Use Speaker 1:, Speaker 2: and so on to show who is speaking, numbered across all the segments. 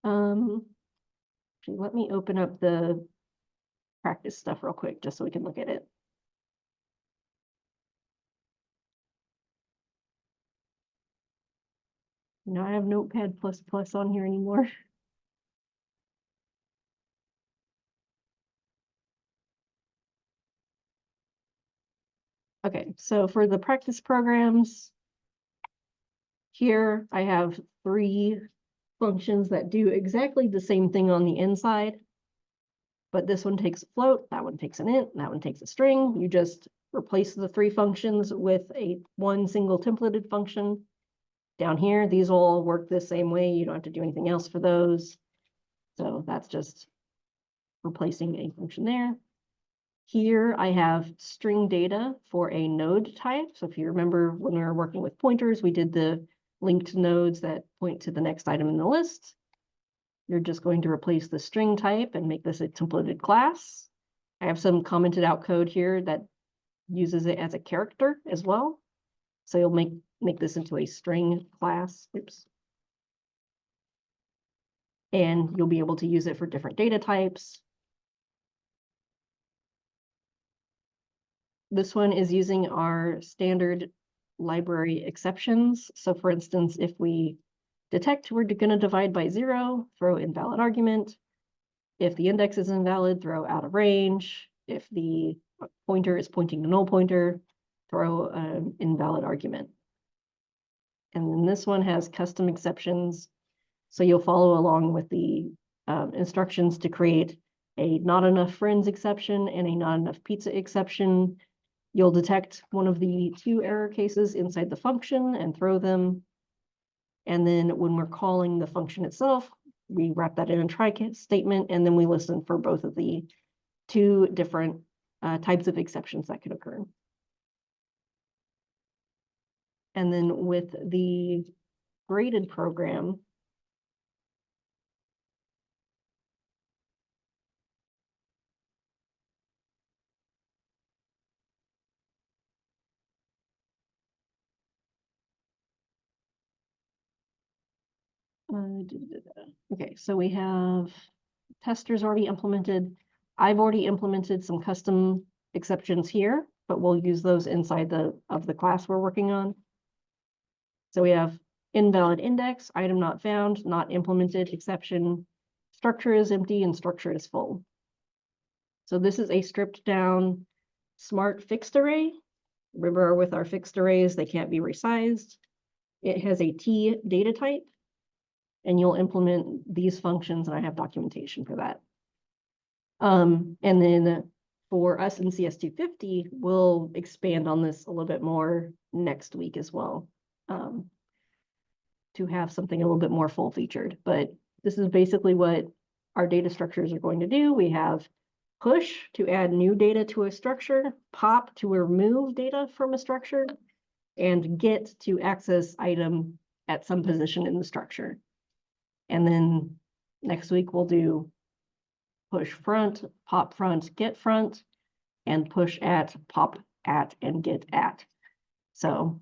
Speaker 1: Actually, let me open up the practice stuff real quick, just so we can look at it. Now I have Notepad++ on here anymore. Okay, so for the practice programs, here I have 3 functions that do exactly the same thing on the inside, but this one takes a float, that one takes an int, that one takes a string. You just replace the 3 functions with one single templated function. Down here, these will all work the same way. You don't have to do anything else for those. So that's just replacing a function there. Here I have string data for a node type. So if you remember when we were working with pointers, we did the linked nodes that point to the next item in the list. You're just going to replace the string type and make this a templated class. I have some commented out code here that uses it as a character as well. So you'll make this into a string class. Oops. And you'll be able to use it for different data types. This one is using our standard library exceptions. So for instance, if we detect we're going to divide by 0, throw invalid argument. If the index is invalid, throw out of range. If the pointer is pointing to null pointer, throw an invalid argument. And then this one has custom exceptions. So you'll follow along with the instructions to create a not enough friends exception and a not enough pizza exception. You'll detect one of the 2 error cases inside the function and throw them. And then when we're calling the function itself, we wrap that in a try statement, and then we listen for both of the 2 different types of exceptions that could occur. And then with the graded program, okay, so we have testers already implemented. I've already implemented some custom exceptions here, but we'll use those inside of the class we're working on. So we have invalid index, item not found, not implemented, exception, structure is empty, and structure is full. So this is a stripped down smart fixed array. Remember, with our fixed arrays, they can't be resized. It has a T data type, and you'll implement these functions, and I have documentation for that. And then for us in CS250, we'll expand on this a little bit more next week as well, to have something a little bit more full featured. But this is basically what our data structures are going to do. We have push to add new data to a structure, pop to remove data from a structure, and get to access item at some position in the structure. And then next week we'll do push front, pop front, get front, and push at, pop at, and get at. So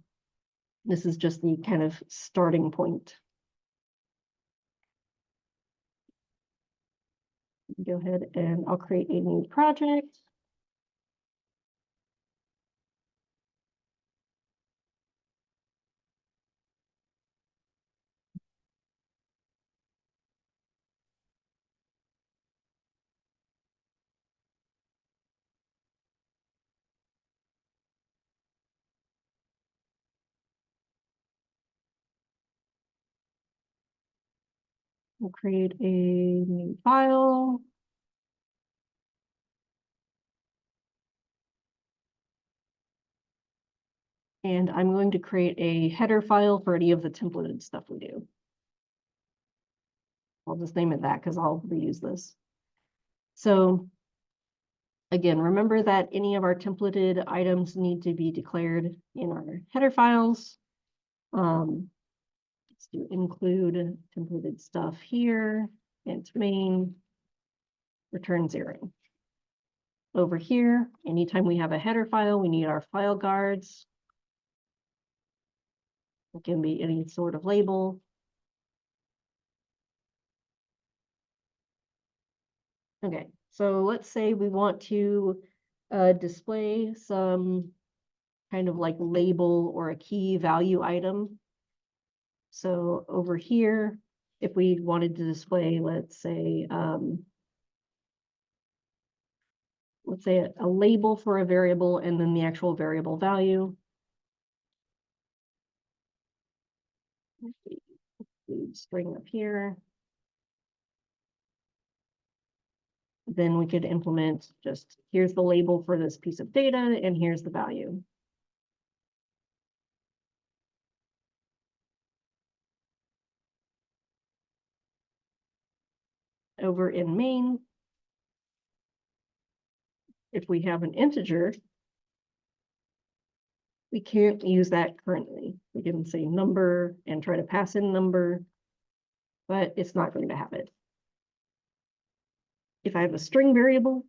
Speaker 1: this is just the kind of starting point. Go ahead and I'll create a new project. We'll create a new file. And I'm going to create a header file for any of the templated stuff we do. I'll just name it that because I'll reuse this. So again, remember that any of our templated items need to be declared in our header files. Let's do include templated stuff here, int main, return 0. Over here, anytime we have a header file, we need our file guards. It can be any sort of label. Okay, so let's say we want to display some kind of like label or a key value item. So over here, if we wanted to display, let's say a label for a variable and then the actual variable value. String up here. Then we could implement just, here's the label for this piece of data and here's the value. Over in main, if we have an integer, we can't use that currently. We can say number and try to pass in number, but it's not going to have it. If I have a string variable,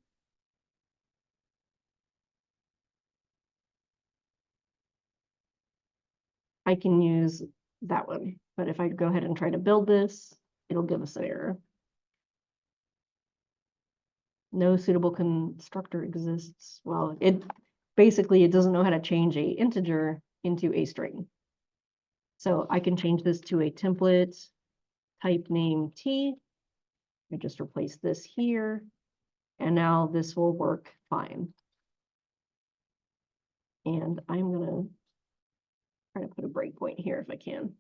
Speaker 1: I can use that one. But if I go ahead and try to build this, it'll give us an error. No suitable constructor exists. Well, it doesn't know how to change a integer into a string. So I can change this to a template type name T. I just replace this here, and now this will work fine. And I'm gonna try to put a breakpoint here if I can.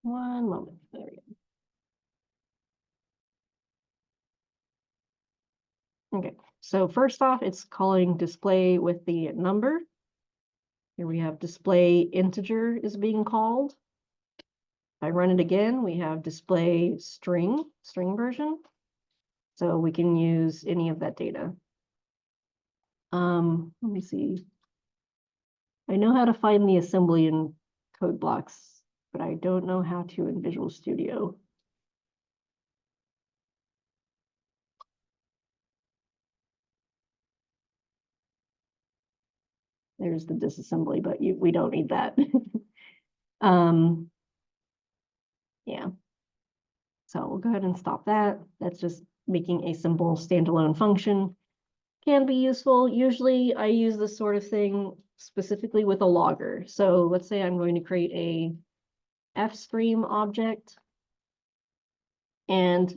Speaker 1: One moment. There we go. Okay, so first off, it's calling display with the number. Here we have display integer is being called. If I run it again, we have display string version. So we can use any of that data. Let me see. I know how to find the assembly in code blocks, but I don't know how to in Visual Studio. There's the disassembly, but we don't need that. Yeah. So we'll go ahead and stop that. That's just making a simple standalone function. Can be useful. Usually I use this sort of thing specifically with a logger. So let's say I'm going to create a fstream object. And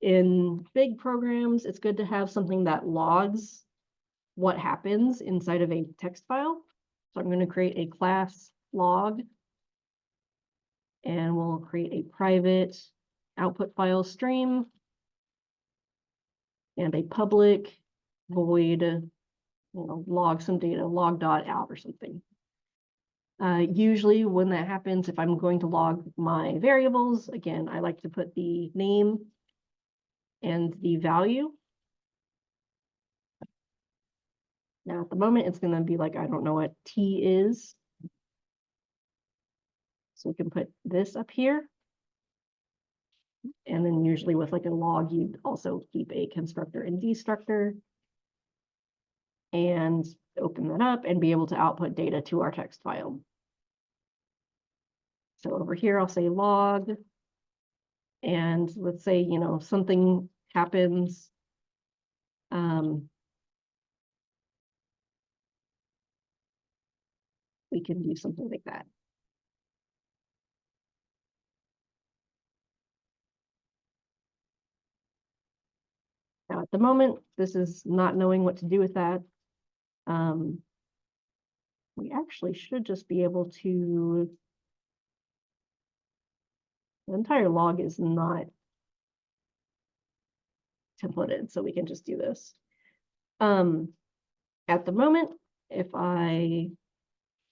Speaker 1: in big programs, it's good to have something that logs what happens inside of a text file. So I'm going to create a class log, and we'll create a private output file stream and a public void, log some data, log.out or something. Usually when that happens, if I'm going to log my variables, again, I like to put the name and the value. Now at the moment, it's going to be like, I don't know what T is. So we can put this up here. And then usually with like a log, you'd also keep a constructor and destructor and open that up and be able to output data to our text file. So over here, I'll say log. And let's say, something happens. We can do something like that. Now, at the moment, this is not knowing what to do with that. We actually should just be able to, the entire log is not templated, so we can just do this. At the moment, if I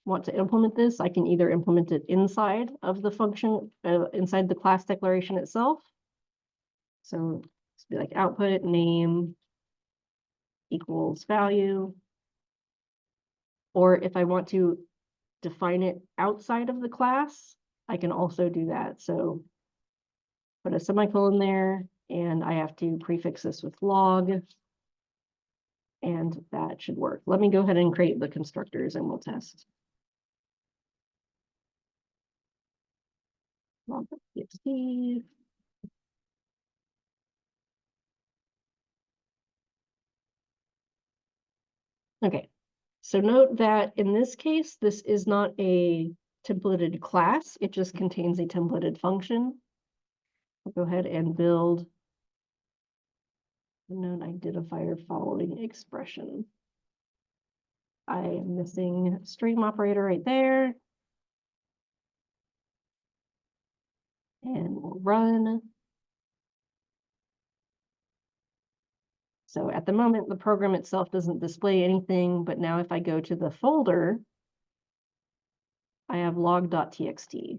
Speaker 1: want to implement this, I can either implement it inside of the function, inside the class declaration itself. So it's be like output name equals value. Or if I want to define it outside of the class, I can also do that. So put a semicolon there, and I have to prefix this with log. And that should work. Let me go ahead and create the constructors and we'll test. Log.txt. Okay, so note that in this case, this is not a templated class. It just contains a templated function. I'll go ahead and build a known identifier following expression. I am missing stream operator right there. And we'll run. So at the moment, the program itself doesn't display anything, but now if I go to the folder, I have log.txt.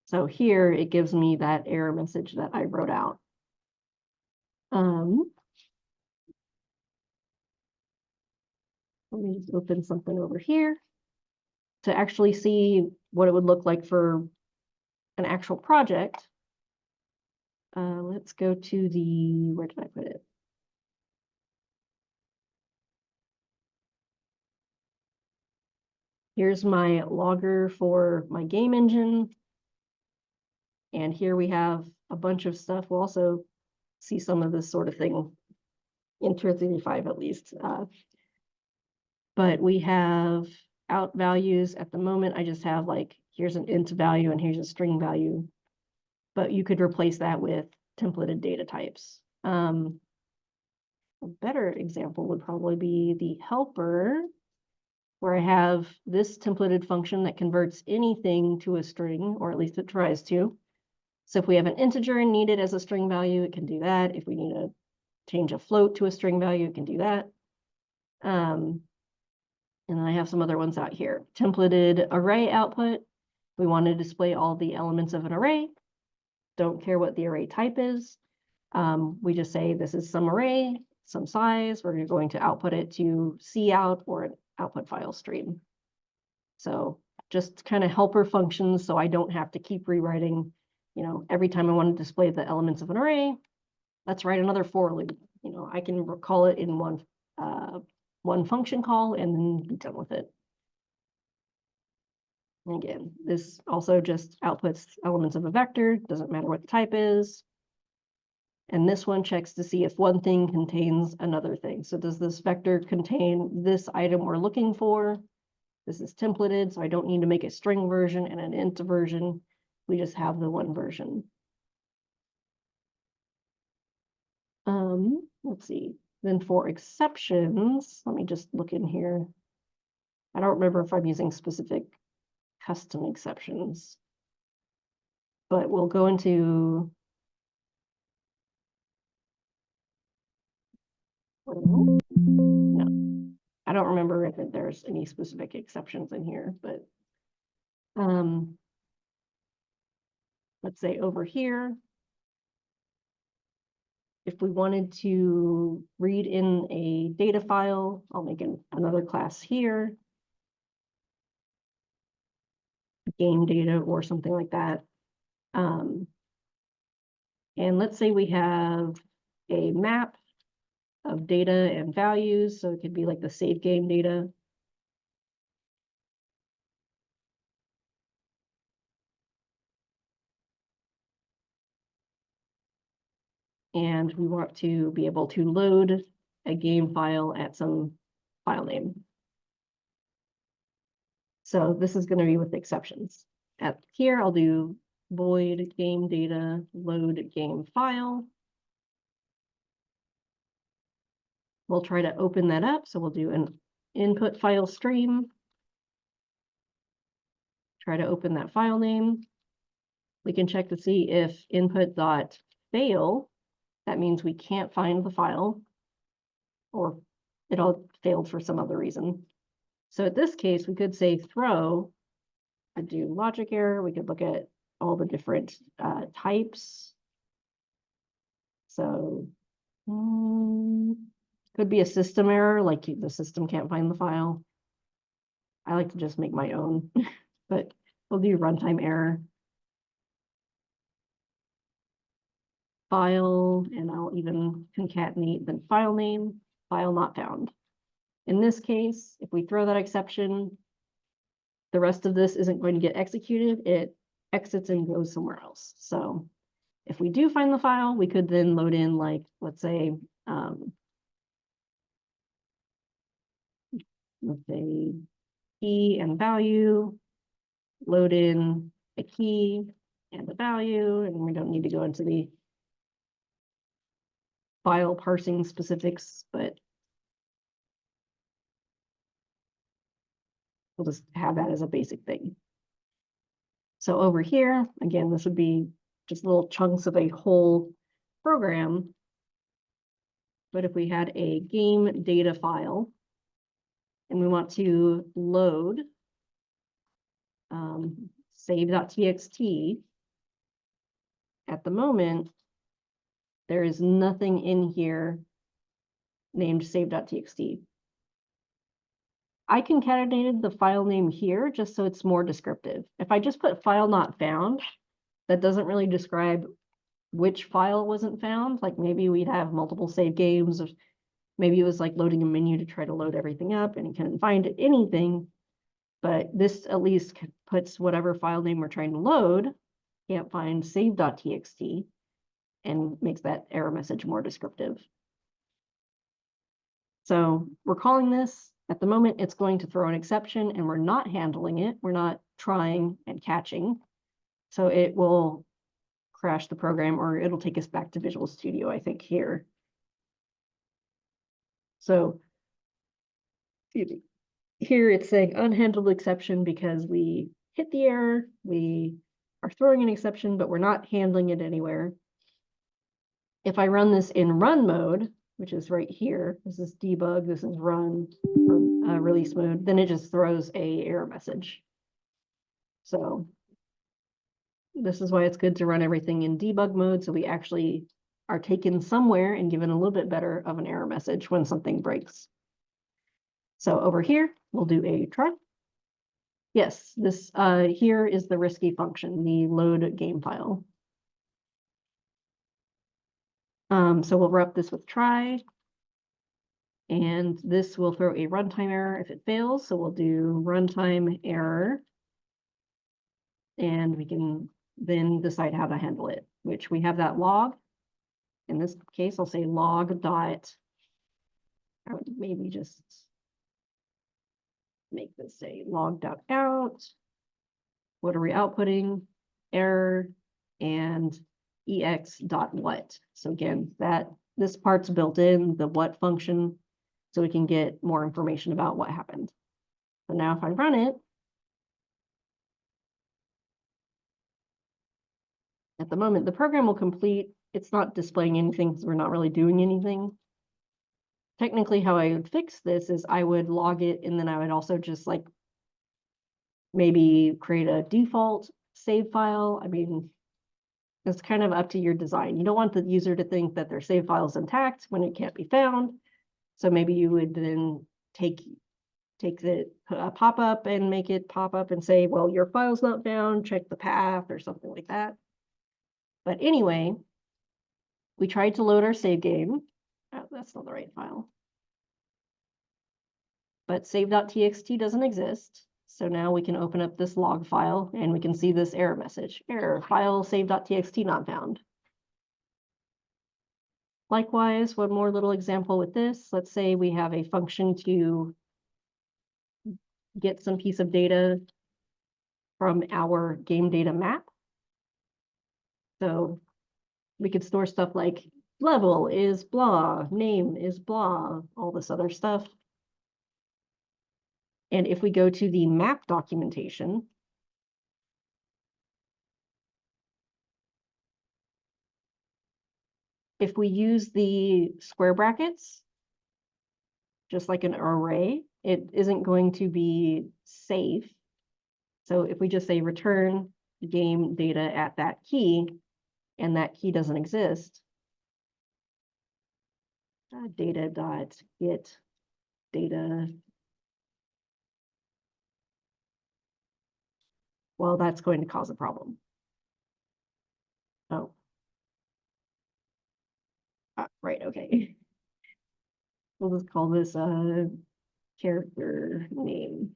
Speaker 1: So here it gives me that error message that I wrote out. Let me just open something over here to actually see what it would look like for an actual project. Let's go to the, where did I put it? Here's my logger for my game engine. And here we have a bunch of stuff. We'll also see some of this sort of thing in 235 at least. But we have out values at the moment. I just have like, here's an int value and here's a string value. But you could replace that with templated data types. A better example would probably be the helper, where I have this templated function that converts anything to a string, or at least it tries to. So if we have an integer and need it as a string value, it can do that. If we need to change a float to a string value, it can do that. And then I have some other ones out here. Templated array output. We want to display all the elements of an array. Don't care what the array type is. We just say this is some array, some size. We're going to output it to cout or an output file stream. So just kind of helper functions so I don't have to keep rewriting, you know, every time I want to display the elements of an array, let's write another for loop. You know, I can call it in one function call and then be done with it. And again, this also just outputs elements of a vector, doesn't matter what the type is. And this one checks to see if one thing contains another thing. So does this vector contain this item we're looking for? This is templated, so I don't need to make a string version and an int version. We just have the one version. Let's see. Then for exceptions, let me just look in here. I don't remember if I'm using specific custom exceptions, but we'll go into no, I don't remember if there's any specific exceptions in here, but let's say over here, if we wanted to read in a data file, I'll make another class here, game data or something like that. And let's say we have a map of data and values. So it could be like the save game data. And we want to be able to load a game file at some file name. So this is going to be with exceptions. At here, I'll do void game data load game file. We'll try to open that up. So we'll do an input file stream. Try to open that file name. We can check to see if input.fail, that means we can't find the file or it all failed for some other reason. So in this case, we could say throw, I'd do logic error. We could look at all the different types. So could be a system error, like the system can't find the file. I like to just make my own, but we'll do runtime error. file, and I'll even concatenate the file name, file not found. In this case, if we throw that exception, the rest of this isn't going to get executed. It exits and goes somewhere else. So if we do find the file, we could then load in, like, let's say key and value, load in a key and a value, and we don't need to go into the file parsing specifics, but we'll just have that as a basic thing. So over here, again, this would be just little chunks of a whole program. But if we had a game data file and we want to load save.txt, at the moment, there is nothing in here named save.txt. I concatenated the file name here just so it's more descriptive. If I just put file not found, that doesn't really describe which file wasn't found. Like maybe we'd have multiple save games, or maybe it was like loading a menu to try to load everything up and it couldn't find anything. But this at least puts whatever file name we're trying to load, can't find save.txt, and makes that error message more descriptive. So we're calling this, at the moment, it's going to throw an exception and we're not handling it. We're not trying and catching. So it will crash the program, or it'll take us back to Visual Studio, I think, here. So here it's saying unhandled exception because we hit the error, we are throwing an exception, but we're not handling it anywhere. If I run this in run mode, which is right here, this is debug, this is run, or release mode, then it just throws a error message. So this is why it's good to run everything in debug mode, so we actually are taken somewhere and given a little bit better of an error message when something breaks. So over here, we'll do a try. Yes, this here is the risky function, the load game file. So we'll wrap this with try, and this will throw a runtime error if it fails. So we'll do runtime error, and we can then decide how to handle it, which we have that log. In this case, I'll say log dot, I would maybe just make this say log dot out. What are we outputting? Error and ex dot what. So again, this part's built in, the what function, so we can get more information about what happened. So now if I run it, at the moment, the program will complete. It's not displaying anything because we're not really doing anything. Technically, how I would fix this is I would log it, and then I would also just like maybe create a default save file. I mean, it's kind of up to your design. You don't want the user to think that their save file is intact when it can't be found. So maybe you would then take the pop-up and make it pop up and say, well, your file's not found, check the path or something like that. But anyway, we tried to load our save game. Oh, that's not the right file. But save.txt doesn't exist. So now we can open up this log file and we can see this error message. Error, file save.txt not found. Likewise, one more little example with this. Let's say we have a function to get some piece of data from our game data map. So we could store stuff like level is blah, name is blah, all this other stuff. And if we go to the map documentation, if we use the square brackets, just like an array, it isn't going to be safe. So if we just say return game data at that key, and that key doesn't exist, data.get data, well, that's going to cause a problem. Oh, Right, okay. We'll just call this a character name.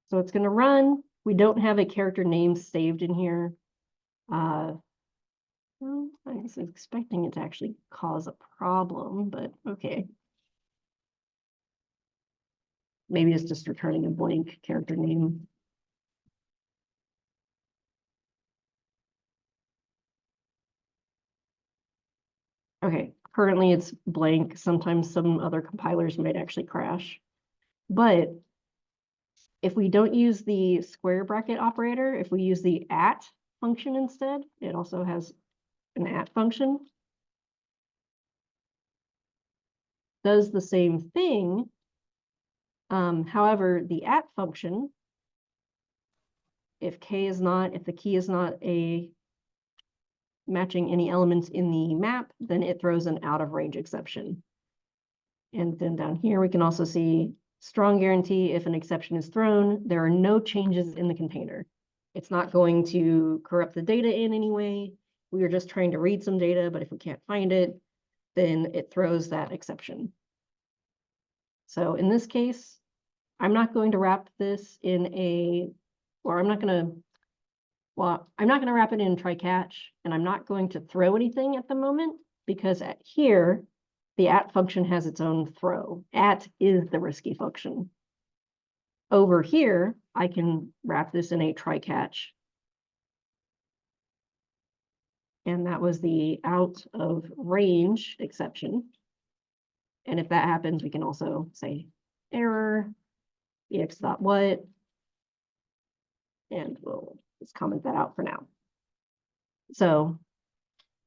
Speaker 1: So it's gonna run. We don't have a character name saved in here. Well, I was expecting it to actually cause a problem, but okay. Maybe it's just returning a blank character name. Okay, currently it's blank. Sometimes some other compilers might actually crash. But if we don't use the square bracket operator, if we use the at function instead, it also has an at function, does the same thing. However, the at function, if the key is not a matching any elements in the map, then it throws an out of range exception. And then down here, we can also see strong guarantee. If an exception is thrown, there are no changes in the container. It's not going to corrupt the data in any way. We are just trying to read some data, but if we can't find it, then it throws that exception. So in this case, I'm not going to wrap this in I'm not going to wrap it in try catch, and I'm not going to throw anything at the moment, because at here, the at function has its own throw. At is the risky function. Over here, I can wrap this in a try catch. And that was the out of range exception. And if that happens, we can also say error, ex.what, and we'll just comment that out for now. So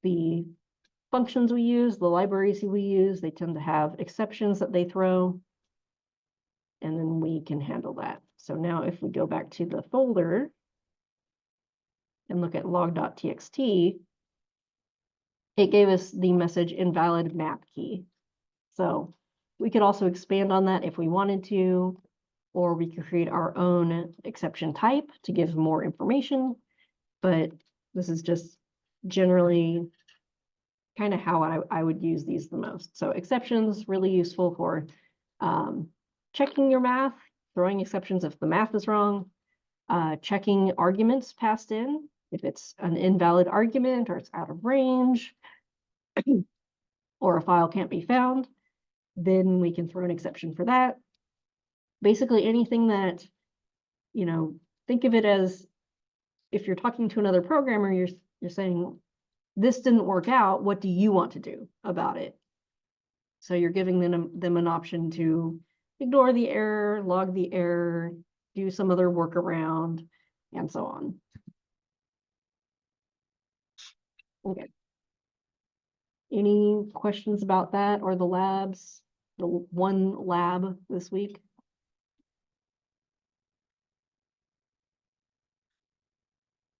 Speaker 1: the functions we use, the libraries we use, they tend to have exceptions that they throw, and then we can handle that. So now if we go back to the folder and look at log.txt, it gave us the message invalid map key. So we could also expand on that if we wanted to, or we could create our own exception type to give more information. But this is just generally kind of how I would use these the most. So exceptions, really useful for checking your math, throwing exceptions if the math is wrong, checking arguments passed in, if it's an invalid argument or it's out of range, or a file can't be found, then we can throw an exception for that. Basically anything that, think of it as if you're talking to another programmer, you're saying, this didn't work out, what do you want to do about it? So you're giving them an option to ignore the error, log the error, do some other workaround, and so on. Okay. Any questions about that or the labs? The one lab this week?